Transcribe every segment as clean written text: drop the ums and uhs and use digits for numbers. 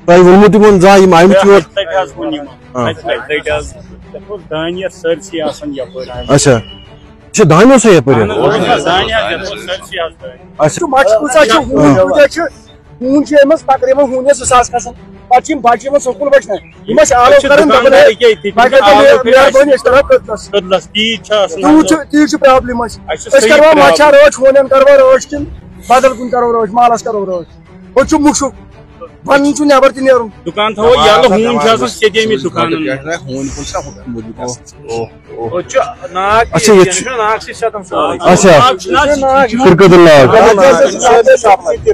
तोय वोनमु तिमन जा यम आइम चोर दानिया सरसी आसन यपर अच्छा अच्छा दानियो से यपर दानिया सरसी आसन अच्छा मच कुसा छ हून छ एमस तकरीबन हून 2000 खसन पचिम बाचिम स्कूल बचना यमस आलो करन मेहरबानी इस्तेमाल करदस ती छ प्रॉब्लम अस करवा माछा रोज होनन करवा रोज किन बदल कुन करो रोज मालस करो रोज वो छु मुक्षु वन छु नेबर ति नेरुम दुकान थो यालो हून छ सेजेमी दुकान हून कुसा ओ छु नाक अच्छा ये नाक से खत्म अच्छा किरकदल नाक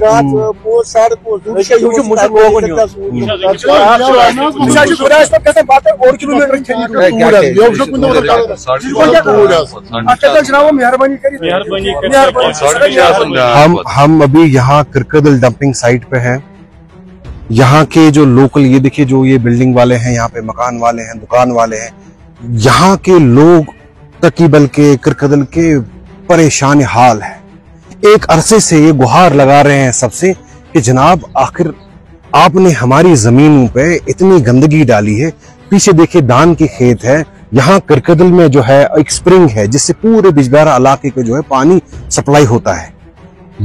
रात पोस साढ़े पोस यो छु मुझे लोगन यो अच्छा छु गुरास पर कसम बात और किलोमीटर खेली पूरा यो छु कुन अच्छा जनाब मेहरबानी करी हम अभी यहाँ किरकदल डंपिंग साइट पे हैं। यहाँ के जो लोकल, ये देखिए जो ये बिल्डिंग वाले हैं, यहाँ पे मकान वाले हैं, दुकान वाले हैं, यहाँ के लोग तकीबल के किरकदल के परेशान हाल है। एक अरसे से ये गुहार लगा रहे हैं सबसे कि जनाब आखिर आपने हमारी जमीनों पे इतनी गंदगी डाली है। पीछे देखिए दान के खेत है, यहाँ किरकदल में जो है एक स्प्रिंग है जिससे पूरे बिजबेहरा इलाके को जो है पानी सप्लाई होता है।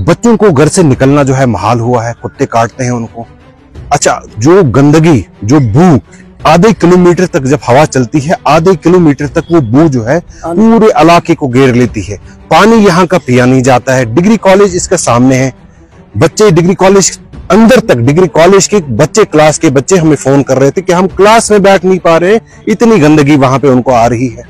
बच्चों को घर से निकलना जो है महाल हुआ है, कुत्ते काटते हैं उनको। अच्छा, जो गंदगी, जो बू आधे किलोमीटर तक जब हवा चलती है, आधे किलोमीटर तक वो बू जो है पूरे इलाके को घेर लेती है। पानी यहाँ का पिया नहीं जाता है। डिग्री कॉलेज इसके सामने है, बच्चे डिग्री कॉलेज अंदर तक, डिग्री कॉलेज के बच्चे, क्लास के बच्चे हमें फोन कर रहे थे कि हम क्लास में बैठ नहीं पा रहे, इतनी गंदगी वहां पे उनको आ रही है।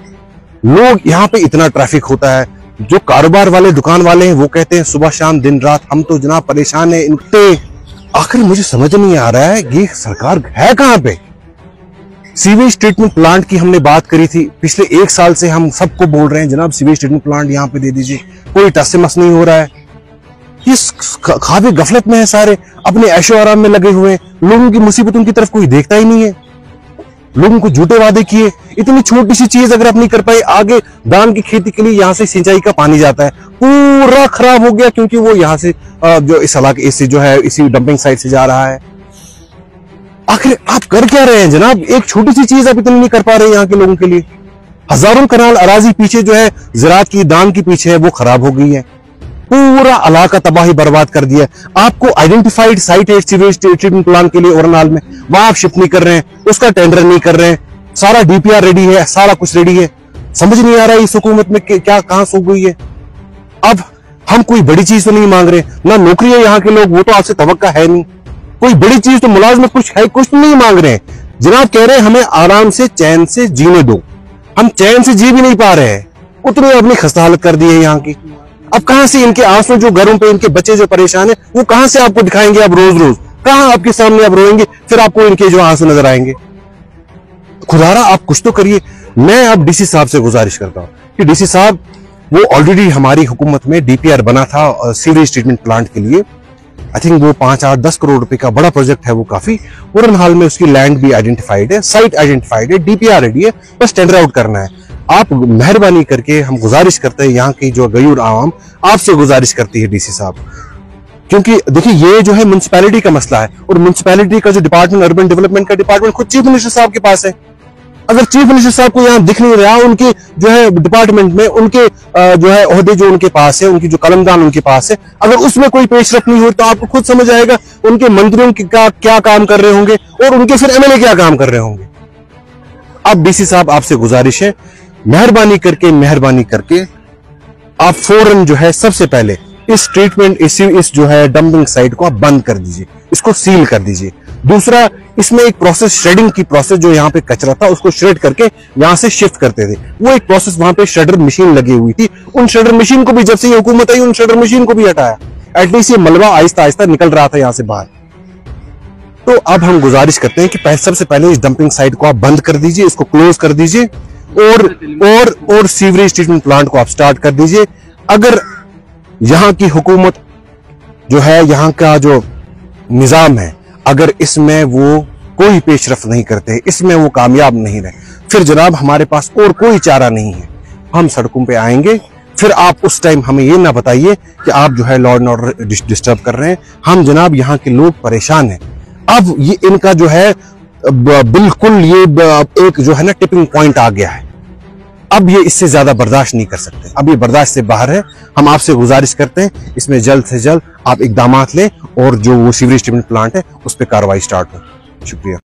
लोग यहाँ पे इतना ट्रैफिक होता है। जो कारोबार वाले, दुकान वाले हैं, वो कहते हैं सुबह शाम दिन रात हम तो जनाब परेशान है इनसे। आखिर मुझे समझ नहीं आ रहा है ये सरकार है कहां पे। सीवेज ट्रीटमेंट प्लांट की हमने बात करी थी, पिछले 1 साल से हम सबको बोल रहे हैं जनाब सीवेज ट्रीटमेंट प्लांट यहाँ पे दे दीजिए, कोई टस से मस नहीं हो रहा है। इस खाबे गफलत में है, सारे अपने ऐशो आराम में लगे हुए हैं। लोगों की मुसीबतों की तरफ कोई देखता ही नहीं है। लोगों को झूठे वादे किए, इतनी छोटी सी चीज अगर आप नहीं कर पाए, आगे धान की खेती के लिए यहाँ से सिंचाई का पानी जाता है, पूरा खराब हो गया क्योंकि वो यहाँ से जो इस इलाके, इससे जो है इसी डंपिंग साइट से जा रहा है। आखिर आप कर क्या रहे हैं जनाब? एक छोटी सी चीज आप इतनी नहीं कर पा रहे यहाँ के लोगों के लिए। हजारों कनाल अराजी पीछे जो है ज़राअत की दाम की पीछे है, वो खराब हो गई है, पूरा इलाका तबाही बर्बाद कर दिया। आपको आइडेंटिफाइड साइट है सीवेज ट्रीटमेंट प्लांट के लिए औरनाल में, वहां आप शिफ्ट नहीं कर रहे हैं, उसका टेंडर नहीं कर रहे हैं, सारा डीपीआर रेडी है, सारा कुछ रेडी है। समझ नहीं आ रहा है इस हुकूमत में क्या कहां सो गई है। अब हम कोई बड़ी चीज तो नहीं मांग रहे, ना नौकरी है यहाँ के लोग, वो तो आपसे तवक्का है नहीं। कोई बड़ी चीज तो मुलाजमत कुछ है, कुछ नहीं मांग रहे हैं जनाब। कह रहे हैं हमें आराम से चैन से जीने दो, हम चैन से जी भी नहीं पा रहे हैं, उतनी अपनी खस्ता हालत कर दी है यहाँ की। अब कहां से इनके आंसू, जो घरों पे इनके बच्चे जो परेशान है, वो कहां से आपको दिखाएंगे? आप रोज रोज कहां आपके सामने आप रोएंगे, फिर आपको इनके जो आंसू नजर आएंगे। खुदारा आप कुछ तो करिए। मैं अब डीसी साहब से गुजारिश करता हूं कि डीसी साहब, वो ऑलरेडी हमारी हुकूमत में डीपीआर बना था सीवरेज ट्रीटमेंट प्लांट के लिए। आई थिंक वो 5-8-10 करोड़ रुपए का बड़ा प्रोजेक्ट है, वो काफी पूरन हाल में उसकी लैंड भी आइडेंटिफाइड है, साइट आइडेंटिफाइड है, डीपीआर रेडी है, बस टेंडर आउट करना है। आप मेहरबानी करके, हम गुजारिश करते हैं, यहाँ की जो गयूर आवाम आपसे गुजारिश करती है डीसी साहब, क्योंकि देखिए ये जो है म्युनिसिपैलिटी का मसला है, और म्युनिसिपैलिटी का जो डिपार्टमेंट, अर्बन डेवलपमेंट का डिपार्टमेंट खुद चीफ मिनिस्टर साहब के पास है। अगर चीफ मिनिस्टर साहब को यहाँ दिख नहीं रहा, उनके जो है डिपार्टमेंट में उनके जो है ओहदे जो उनके पास है, उनकी जो कलमदान उनके पास है, अगर उसमें कोई पेशरफ नहीं हो तो आपको खुद समझ आएगा उनके मंत्रियों का क्या काम कर रहे होंगे और उनके फिर एमएलए क्या काम कर रहे होंगे। अब डीसी साहब आपसे गुजारिश है, मेहरबानी करके आप फौरन जो है सबसे पहले इस ट्रीटमेंट, इस जो है डंपिंग साइट को आप बंद कर दीजिए, इसको सील कर दीजिए। दूसरा, इसमें एक प्रोसेस, श्रेडिंग की प्रोसेस, जो यहाँ पे कचरा था उसको श्रेड करके यहाँ से शिफ्ट करते थे, वो एक प्रोसेस, वहां पे श्रेडर मशीन लगी हुई थी, उन श्रेडर मशीन को भी जब से ये हुकूमत आई, उन श्रेडर मशीन को भी हटाया। एटलीस्ट ये मलबा आहिस्ता आहिस्ता निकल रहा था यहाँ से बाहर। तो अब हम गुजारिश करते हैं कि सबसे पहले इस डंपिंग साइट को आप बंद कर दीजिए, इसको क्लोज कर दीजिए, और सीवरेज ट्रीटमेंट प्लांट को आप स्टार्ट कर दीजिए। अगर यहाँ की हुकूमत जो है, यहाँ का जो निजाम है, अगर इसमें वो कोई पेशरफ नहीं करते, इसमें वो कामयाब नहीं रहे, फिर जनाब हमारे पास और कोई चारा नहीं है, हम सड़कों पे आएंगे। फिर आप उस टाइम हमें ये ना बताइए कि आप जो है लॉ एंड ऑर्डर डिस्टर्ब कर रहे हैं। हम जनाब यहाँ के लोग परेशान हैं, अब ये इनका जो है बिल्कुल ये एक जो है ना टिपिंग पॉइंट आ गया है। अब ये इससे ज्यादा बर्दाश्त नहीं कर सकते, अब ये बर्दाश्त से बाहर है। हम आपसे गुजारिश करते हैं इसमें जल्द से जल्द आप इकदामात लें और जो वो सीवरेज ट्रीटमेंट प्लांट है उस पर कार्रवाई स्टार्ट हो। शुक्रिया।